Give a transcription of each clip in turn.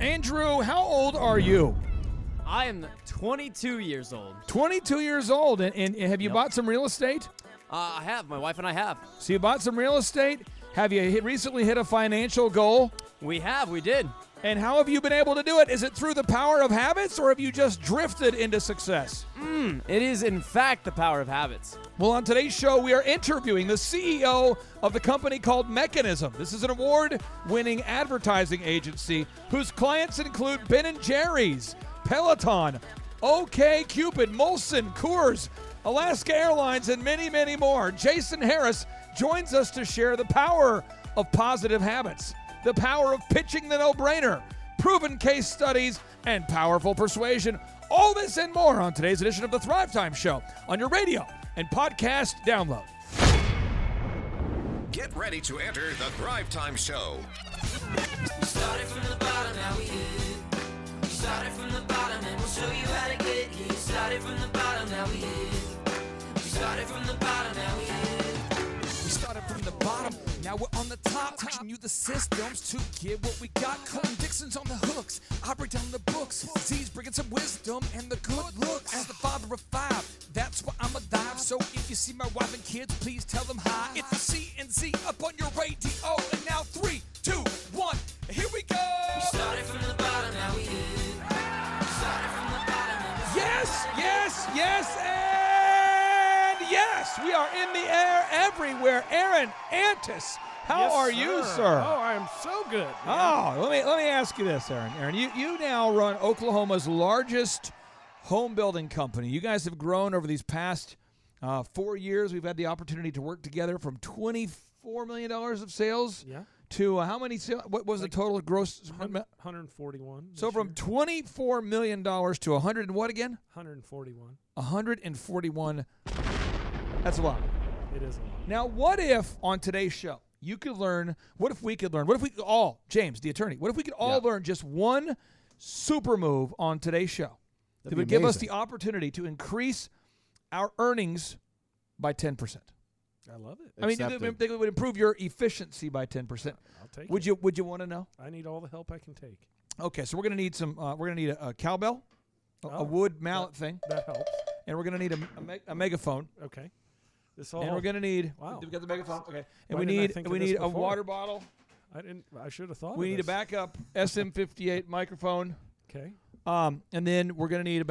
Andrew, how old are you? I am 22 years old. 22 years old. And have you bought some real estate? I have. My wife and I have. So you bought some real estate? Have you recently hit a financial goal? We have. We did. And how have you been able to do it? Is it through the power of habits, or have you just drifted into success? It is, in fact, the power of habits. Well, on today's show, we are interviewing the CEO of the company called Mekanism. This is an award-winning advertising agency whose clients include Ben & Jerry's, Peloton, OkCupid, Molson, Coors, Alaska Airlines, and many, many more. Jason Harris joins us to share the power of positive habits, the power of pitching the no-brainer, proven case studies, and powerful persuasion. All this and more on today's edition of the Thrive Time Show on your radio and podcast download. Get ready to enter the Thrive Time Show. We started from the bottom, now we hit. We started from the bottom, and we'll show you how to get here. We started from the bottom, now we hit. We started from the bottom, now we hit. We started from the bottom, now we're on the top. Teaching you the systems to get what we got. Colton Dixon's on the hooks, I break down the books. Z's bringing some wisdom and the good looks. As the father of five, that's why I'm alive. So if you see my wife and kids, please tell them hi. It's the C&Z up on your radio. And now 3, 2, 1, here we go. We started from the bottom, now we hit. We started from the bottom, and we'll Yes, yes, yes, and yes. We are in the air everywhere. Aaron Antis, how are you, sir? Oh, I am so good. Oh, let me ask you this, Aaron. Aaron, you now run Oklahoma's largest home building company. You guys have grown over these past 4 years. We've had the opportunity to work together from $24 million of sales to how many sales? What was the total gross? 141. So from $24 million to 100 and what again? 141. 141. That's a lot. It is a lot. Now, what if on today's show you could learn, what if we could all, James, the attorney, what if we could all learn just one super move on today's show that would give us the opportunity to increase our earnings by 10%? I love it. I mean, they would improve your efficiency by 10%. I'll take Would it. you want to know? I need all the help I can take. Okay, so we're going to need some, we're going to need a cowbell, a wood mallet thing, That helps. and we're going to need a megaphone. Okay. This all. And we're going to need, Wow. we got the megaphone? Okay. And Why we didn't I need, think we of this need a before? water bottle. I should have thought. We of need a this. backup SM58 microphone. Okay. And then we're going to need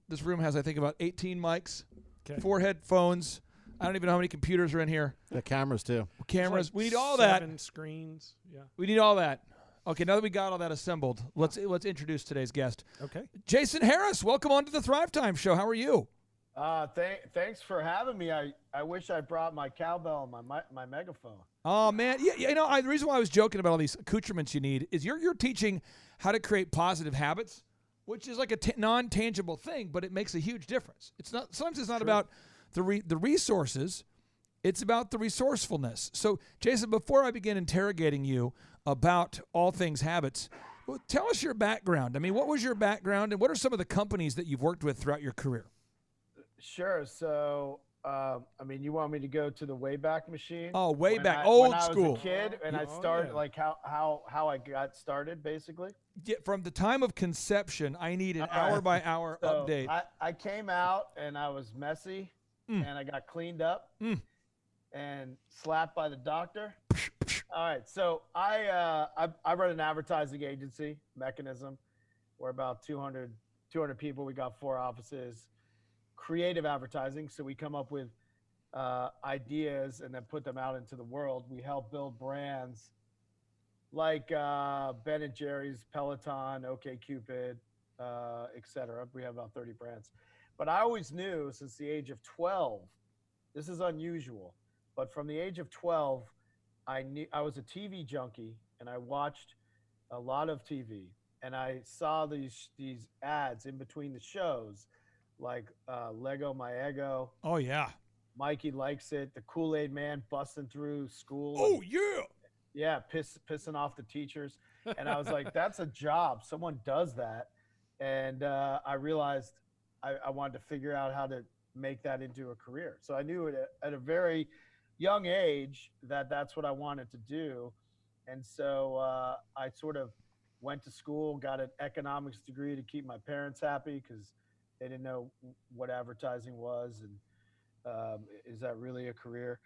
this room has, I think, about 18 mics, Okay. 4 headphones. I don't even know how many computers are in here. The cameras, too. Cameras. Like We need all that. 7 screens. Yeah. We need all that. Okay, now that we got all that assembled, let's introduce today's guest. Okay. Jason Harris, welcome on to the Thrive Time Show. How are you? Thanks for having me. I wish I brought my cowbell and my megaphone. Oh, man. Yeah, you know, the reason why I was joking about all these accoutrements you need is you're teaching how to create positive habits, which is like a non-tangible thing, but it makes a huge difference. Sometimes it's not about the resources, it's about the resourcefulness. So, Jason, before I begin interrogating you about all things habits, tell us your background. I mean, what was your background, and what are some of the companies that you've worked with throughout your career? Sure. So, I mean, you want me to go to the Wayback Machine? Oh, way When back, when old I school. was a kid, and I started like how I got started, basically. Yeah, from the time of conception, I need an All right. hour-by-hour So update. I came out and I was messy, and I got cleaned up and slapped by the doctor. All right, so I run an advertising agency, Mekanism. We're about 200 people. We got 4 offices. Creative advertising, so we come up with ideas and then put them out into the world. We help build brands like Ben & Jerry's, Peloton, OkCupid, etc. We have about 30 brands. But I always knew since the age of 12, this is unusual, but from the age of 12, I was a TV junkie, and I watched a lot of TV, and I saw these ads in between the shows, like Lego My Ego. Oh, yeah. Mikey Likes It, the Kool-Aid Man busting through school. Oh, yeah. Yeah, pissing off the teachers. And I was like, that's a job. Someone does that. And I realized I wanted to figure out how to make that into a career. So I knew at a very young age that that's what I wanted to do. And so I sort of went to school, got an economics degree to keep my parents happy because they didn't know what advertising was and is that really a career?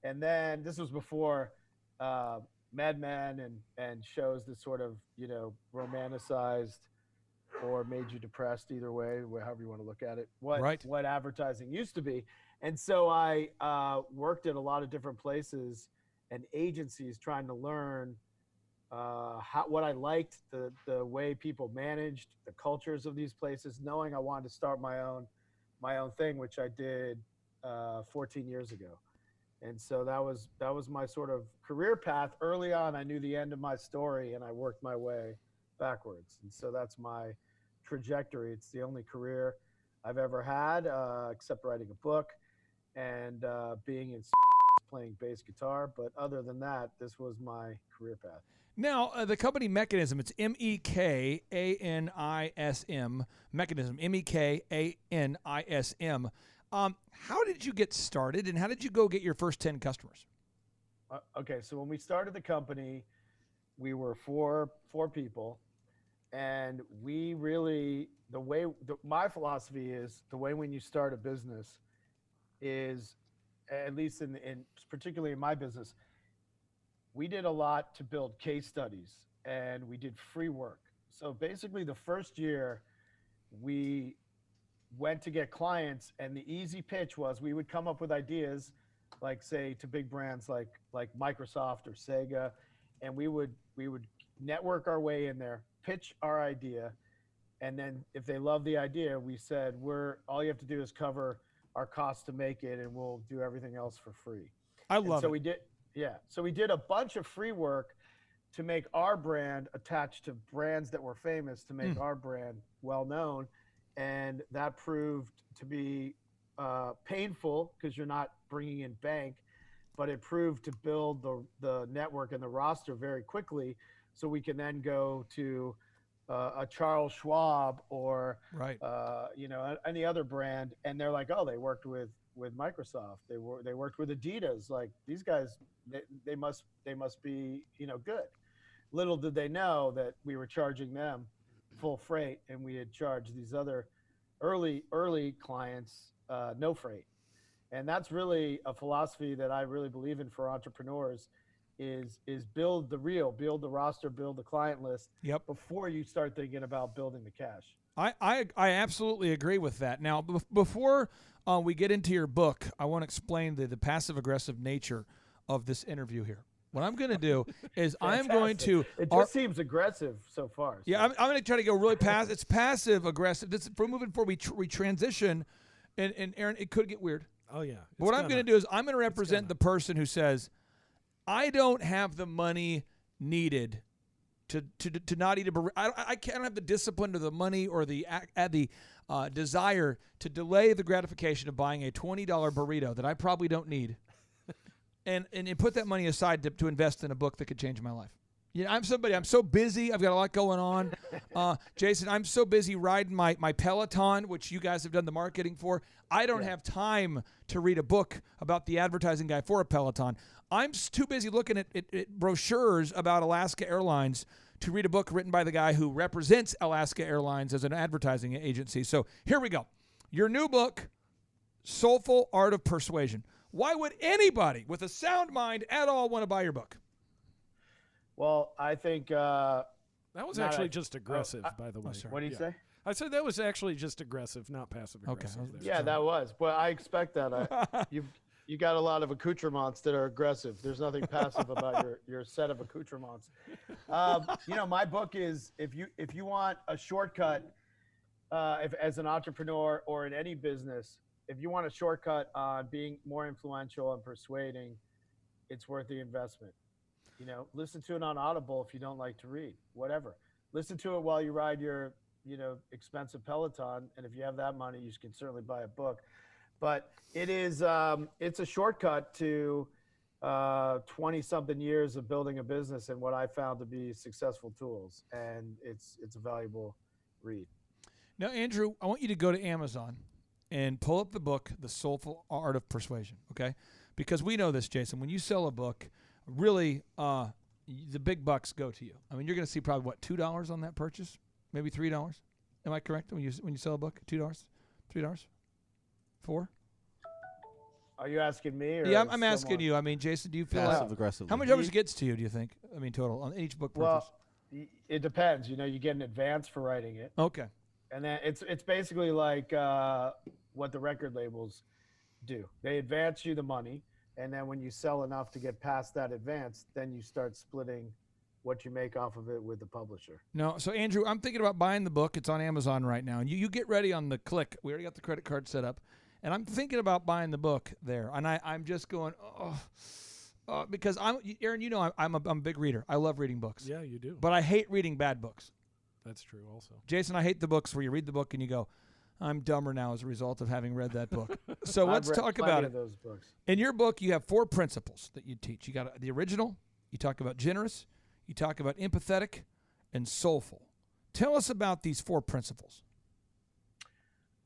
And then this was before Mad Men and shows that sort of, romanticized or made you depressed, either way, however you want to look at it, what advertising used to be. And so I worked at a lot of different places and agencies trying to learn what I liked, the way people managed, the cultures of these places, knowing I wanted to start my own thing, which I did 14 years ago. And so that was my sort of career path. Early on, I knew the end of my story, and I worked my way backwards. And so that's my trajectory. It's the only career I've ever had, except writing a book and being in playing bass guitar. But other than that, this was my career path. Now, the company Mekanism, it's Mekanism, Mekanism, Mekanism. How did you get started, and how did you go get your first 10 customers? Okay, so when we started the company, we were four people, and we really, my philosophy is the way when you start a business is, at least in particularly in my business, we did a lot to build case studies, and we did free work. So basically the first year we went to get clients, and the easy pitch was we would come up with ideas, like say to big brands like Microsoft or Sega, and we would network our way in there, pitch our idea, and then if they love the idea, we said all you have to do is cover our costs to make it, and we'll do everything else for free. I love it. So we did a bunch of free work to make our brand attached to brands that were famous, to make our brand well known. And that proved to be painful because you're not bringing in bank, but it proved to build the network and the roster very quickly, so we can then go to a Charles Schwab or any other brand, and they're like, oh, they worked with Microsoft, they worked with Adidas, like these guys, they must be good. Little did they know that we were charging them full freight, and we had charged these other early clients no freight. And that's really a philosophy that I really believe in for entrepreneurs, is build the roster, build the client list before you start thinking about building the cash. I absolutely agree with that. Now, before we get into your book, I want to explain the passive-aggressive nature of this interview here. What I'm going to do is I'm going to... It just seems aggressive so far. So. Yeah, I'm going to try to go really passive. It's passive-aggressive. We're moving forward. We transition, and Aaron, it could get weird. Oh, yeah. But what I'm going to do is I'm going to represent the person who says, I don't have the money needed to not eat a burrito. I can't have the discipline or the money or the desire to delay the gratification of buying a $20 burrito that I probably don't need, and put that money aside to invest in a book that could change my life. I'm so busy. I've got a lot going on. Jason, I'm so busy riding my Peloton, which you guys have done the marketing for. I don't have time to read a book about the advertising guy for a Peloton. I'm too busy looking at brochures about Alaska Airlines to read a book written by the guy who represents Alaska Airlines as an advertising agency. So here we go. Your new book, Soulful Art of Persuasion. Why would anybody with a sound mind at all want to buy your book? Well, I think that was actually just aggressive, by the way. What did you say? I said that was actually just aggressive, not passive aggressive. Okay. Yeah, that was. Well, I expect that. You got a lot of accoutrements that are aggressive. There's nothing passive about your set of accoutrements. My book is, if you want a shortcut, as an entrepreneur or in any business, if you want a shortcut on being more influential and persuading, it's worth the investment. Listen to it on Audible if you don't like to read, whatever. Listen to it while you ride your, expensive Peloton. And if you have that money, you can certainly buy a book. But it is, it's a shortcut to 20-something years of building a business and what I found to be successful tools. And it's a valuable read. Now, Andrew, I want you to go to Amazon and pull up the book, The Soulful Art of Persuasion, okay? Because we know this, Jason. When you sell a book, really, the big bucks go to you. I mean, you're going to see probably what, $2 on that purchase, maybe $3. Am I correct when you sell a book? $2, $3, $4? Are you asking me? Or Yeah, I'm asking someone? you. I mean, Jason, do you feel Passive like aggressively. how much gets to you? Do you think? I mean, total on each book purchase. Well, it depends. You know, you get an advance for writing it, Okay. and then it's basically like what the record labels do. They advance you the money, and then when you sell enough to get past that advance, then you start splitting what you make off of it with the publisher. No, so Andrew, I'm thinking about buying the book. It's on Amazon right now, and you get ready on the click. We already got the credit card set up, and I'm thinking about buying the book there. And I'm just going, because Aaron, you know, I'm a big reader. I love reading books. Yeah, you do. But I hate reading bad books. That's true also. Jason, I hate the books where you read the book and you go, I'm dumber now as a result of having read that book. So let's talk about it. Those books. In your book, you have 4 principles that you teach. You got the original, you talk about generous, you talk about empathetic, and soulful. Tell us about these 4 principles.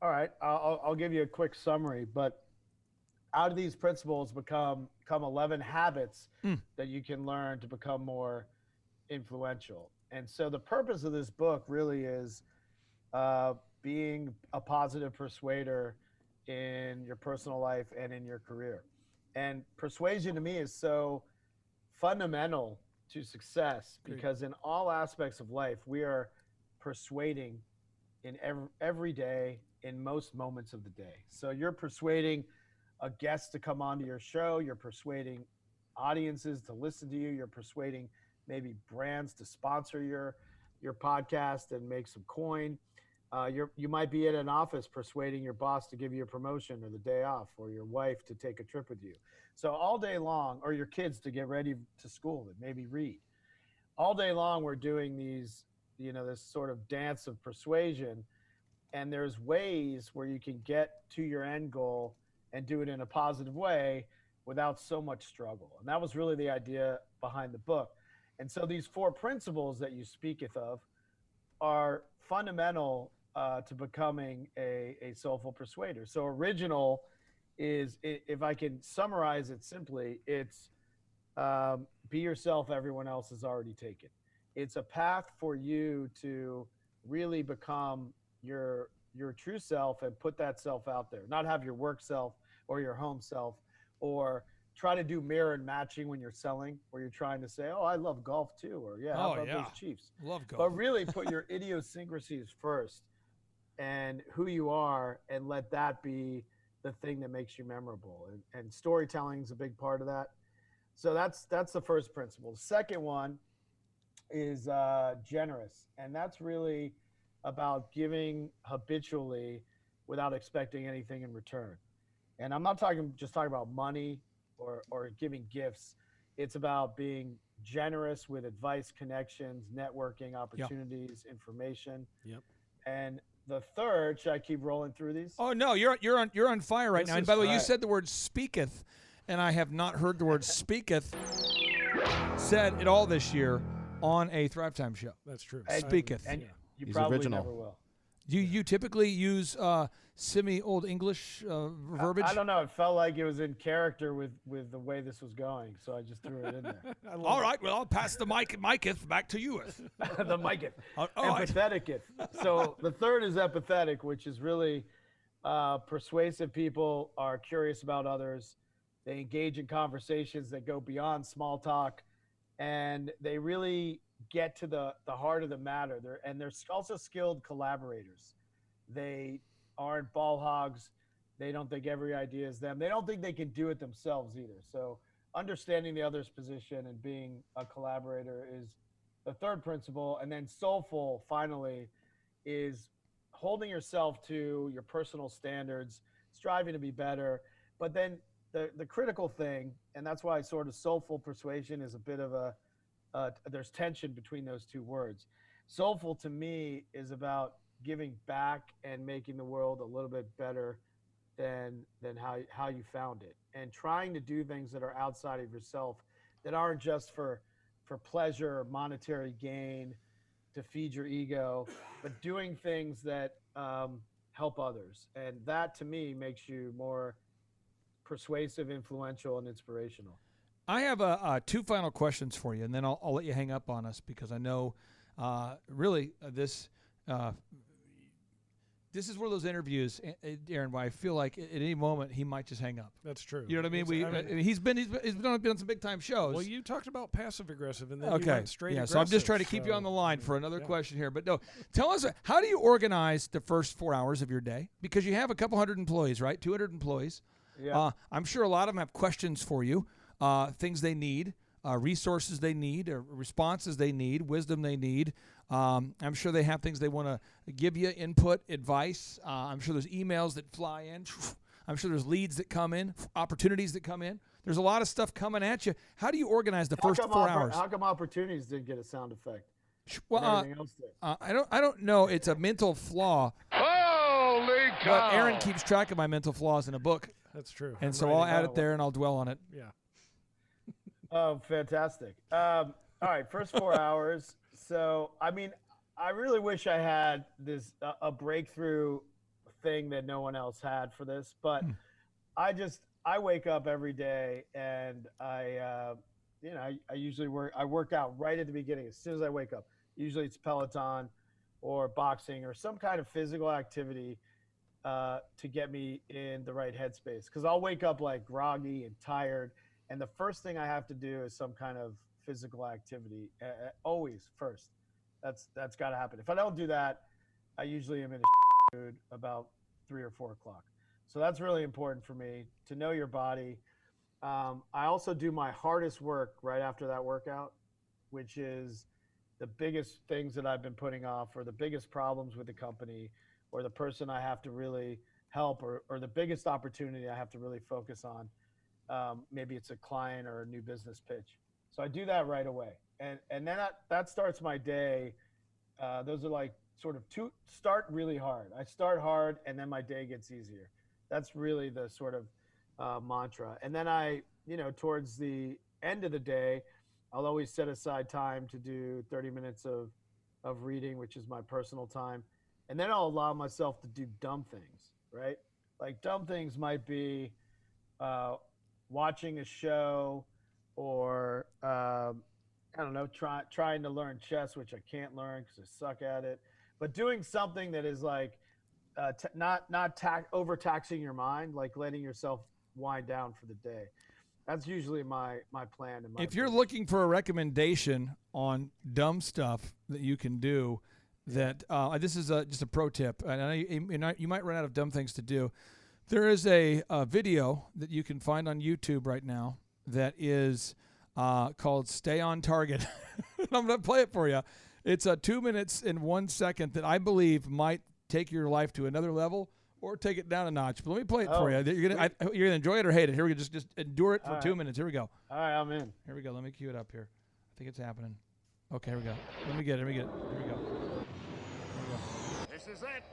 All right, I'll give you a quick summary, but out of these principles come 11 habits that you can learn to become more influential. And so the purpose of this book really is being a positive persuader in your personal life and in your career. And persuasion to me is so fundamental to success because in all aspects of life, we are persuading in every day, in most moments of the day. So you're persuading a guest to come onto your show, you're persuading audiences to listen to you, you're persuading maybe brands to sponsor your podcast and make some coin. You might be at an office persuading your boss to give you a promotion or the day off, or your wife to take a trip with you. So all day long, or your kids to get ready to school and maybe read. All day long, we're doing these, this sort of dance of persuasion. And there's ways where you can get to your end goal and do it in a positive way without so much struggle. And that was really the idea behind the book. And so these 4 principles that you speaketh of are fundamental to becoming a soulful persuader. So original is, if I can summarize it simply, it's be yourself, everyone else is already taken. It's a path for you to really become your true self and put that self out there, not have your work self or your home self, or try to do mirror and matching when you're selling, where you're trying to say, oh, I love golf too, or how about those Chiefs? Love golf. But really put your idiosyncrasies first and who you are, and let that be the thing that makes you memorable. And storytelling is a big part of that. So that's the first principle. The second one is generous. And that's really about giving habitually without expecting anything in return. And I'm not talking about money or giving gifts. It's about being generous with advice, connections, networking, opportunities, information. Yep. And the third, should I keep rolling through these? Oh no, you're on fire right This now. And is by the way, you right. said the word speaketh, and I have not heard the word speaketh said at all this year on a Thrive Time show. That's true. Speaketh. And Yeah. you He's probably original. never will. Do you typically use semi-old English verbiage? I don't know. It felt like it was in character with the way this was going, so I just threw it in there. All right, well, I'll pass the miceth back to you. The mic. All right. Empathetic. So the third is empathetic, which is really persuasive people are curious about others. They engage in conversations that go beyond small talk, and they really get to the heart of the matter. They're also skilled collaborators. They aren't ball hogs. They don't think every idea is them. They don't think they can do it themselves either. So understanding the other's position and being a collaborator is the third principle. And then soulful, finally, is holding yourself to your personal standards, striving to be better. But then the critical thing, and that's why sort of soulful persuasion is a bit of there's tension between those two words. Soulful to me is about giving back and making the world a little bit better than how you found it, and trying to do things that are outside of yourself, that aren't just for pleasure or monetary gain to feed your ego, but doing things that help others. And that to me makes you more persuasive, influential, and inspirational. I have two final questions for you, and then I'll let you hang up on us because I know this is one of those interviews, Aaron, where I feel like at any moment he might just hang up. That's true. You know what I mean? He's been on some big time shows. Well, you talked about passive aggressive, and then you went straight aggressive. So I'm just trying to keep you on the line for another question here. But no, tell us, how do you organize the first 4 hours of your day? Because you have a couple hundred employees, right? 200 employees. Yeah. I'm sure a lot of them have questions for you, things they need, resources they need, responses they need, wisdom they need. I'm sure they have things they want to give you, input, advice. I'm sure there's emails that fly in. I'm sure there's leads that come in, opportunities that come in. There's a lot of stuff coming at you. How do you organize the first 4 hours? How come opportunities didn't get a sound effect? Well, everything else did? I don't know. It's a mental flaw. Holy cow! But Aaron keeps track of my mental flaws in a book. That's true. And so I'll add it there and I'll dwell on it. Yeah. Oh, fantastic. All right, first 4 hours. So, I mean, I really wish I had a breakthrough thing that no one else had for this, but I wake up every day and I usually work out right at the beginning as soon as I wake up. Usually it's Peloton or boxing or some kind of physical activity to get me in the right headspace. Because I'll wake up like groggy and tired, and the first thing I have to do is some kind of physical activity. Always first. That's got to happen. If I don't do that, I usually am in a mood about 3 or 4 o'clock. So that's really important for me to know your body. I also do my hardest work right after that workout, which is the biggest things that I've been putting off, or the biggest problems with the company, or the person I have to really help, or the biggest opportunity I have to really focus on. Maybe it's a client or a new business pitch. So I do that right away. And then that starts my day. Those are like sort of start really hard. I start hard and then my day gets easier. That's really the sort of mantra. And then towards the end of the day, I'll always set aside time to do 30 minutes of reading, which is my personal time. And then I'll allow myself to do dumb things, right? Like dumb things might be watching a show, or I don't know, trying to learn chess, which I can't learn because I suck at it. But doing something that is like not overtaxing your mind, like letting yourself wind down for the day. That's usually my plan. If you're looking for a recommendation on dumb stuff that you can do, that this is just a pro tip. And I know you might run out of dumb things to do. There is a video that you can find on YouTube right now that is called Stay on Target. I'm going to play it for you. It's 2 minutes and 1 second that I believe might take your life to another level or take it down a notch. But let me play it for you. You're gonna enjoy it or hate it. Here we go. Just endure it for 2 minutes. Here we go. All right, I'm in. Here we go. Let me cue it up here. I think it's happening. Okay, here we go. Let me get it. Here we go. This is it.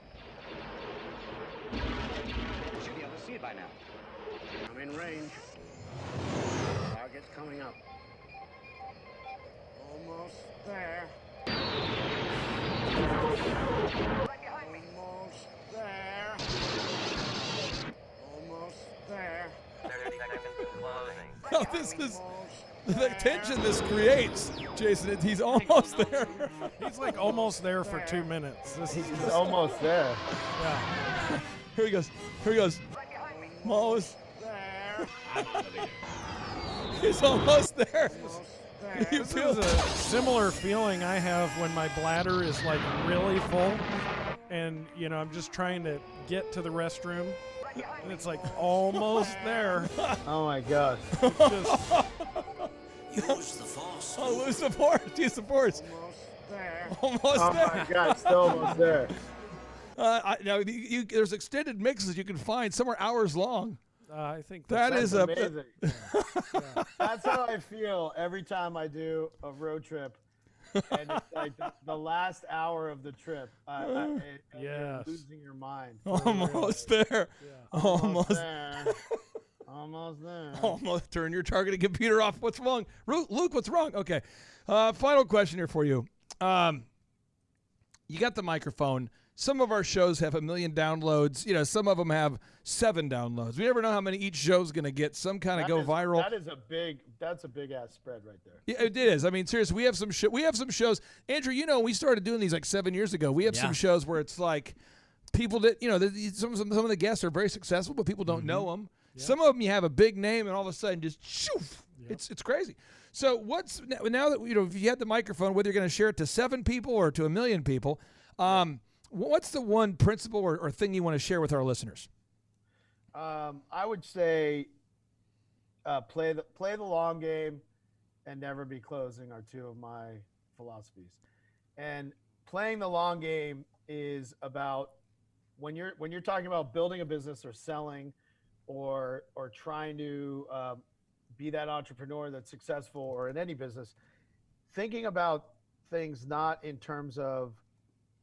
You should be able to see it by now. I'm in range. Target's coming up. Almost there. Right behind me. Almost there. Almost there. 30 seconds to closing. Now this is the tension this creates, Jason. He's almost there. He's like almost there for 2 minutes. He's almost there. Yeah. Here he goes. I'm almost there. He's almost there. You This feel is a similar feeling I have when my bladder is like really full, and I'm just trying to get to the restroom, and it's like almost there. Oh my God. Just, Use the force. Oh, lose the force. Use the force. Almost Oh there. my God, still almost there. Now, there's extended mixes you can find. Some are hours long. I think That is Amazing. That's how I feel every time I do a road trip, and it's like the last hour of the trip. You're losing your mind. Almost there. Yeah. Almost there. Almost there. Almost. Turn your targeted computer off. What's wrong? Luke, what's wrong? Okay. Final question here for you. you got the microphone. Some of our shows have 1 million downloads. You know, some of them have 7 downloads. We never know how many each show's going to get. Some kind of go viral. That's a big ass spread right there. Yeah, it is. I mean, seriously, we have some shows. Andrew, you know, we started doing these like 7 years ago. We have some shows where it's like people that, you know, some of the guests are very successful, but people don't know them. Yep. Some of them you have a big name, and all of a sudden just shoof. Yep. It's crazy. So now that, you know, if you had the microphone, whether you're going to share it to 7 people or to 1 million people, what's the one principle or thing you want to share with our listeners? I would say play the long game and never be closing are 2 of my philosophies. And playing the long game is about when you're talking about building a business or selling or trying to be that entrepreneur that's successful or in any business, thinking about things not in terms of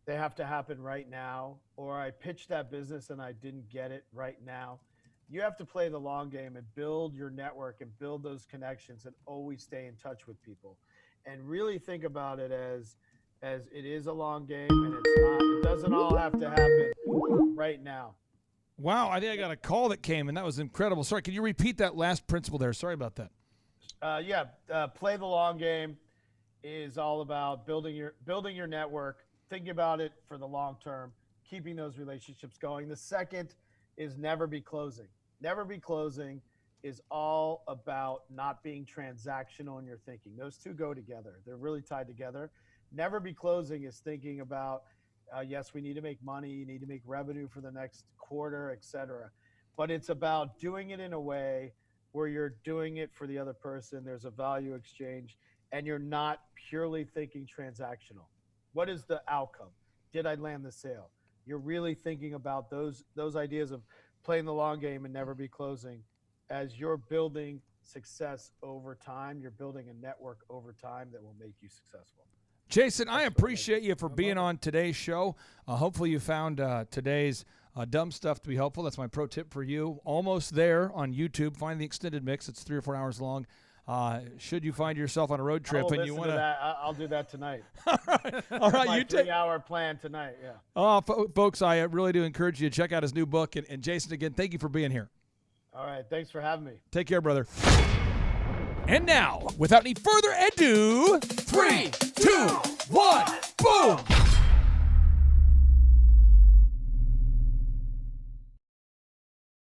they have to happen right now, or I pitched that business and I didn't get it right now. You have to play the long game and build your network and build those connections and always stay in touch with people and really think about it as it is a long game, and it doesn't all have to happen right now. Wow, I think I got a call that came, and that was incredible. Sorry, can you repeat that last principle there? Sorry about that. Play the long game is all about building your network, thinking about it for the long term, keeping those relationships going. The second is never be closing. Never be closing is all about not being transactional in your thinking. Those 2 go together. They're really tied together. Never be closing is thinking about, yes, we need to make money, you need to make revenue for the next quarter, etc. But it's about doing it in a way where you're doing it for the other person. There's a value exchange, and you're not purely thinking transactional. What is the outcome? Did I land the sale? You're really thinking about those ideas of playing the long game and never be closing. As you're building success over time, you're building a network over time that will make you successful. Jason, I appreciate you for being on today's show. Hopefully you found today's dumb stuff to be helpful. That's my pro tip for you. Almost there on YouTube. Find the extended mix. It's 3 or 4 hours long. Should you find yourself on a road trip and you want to, I'll do that tonight. All right, my you take 3-hour plan tonight. Yeah. Folks, I really do encourage you to check out his new book. And Jason, again, thank you for being here. All right, thanks for having me. Take care, brother. And now, without any further ado, 3, 2, 1, boom!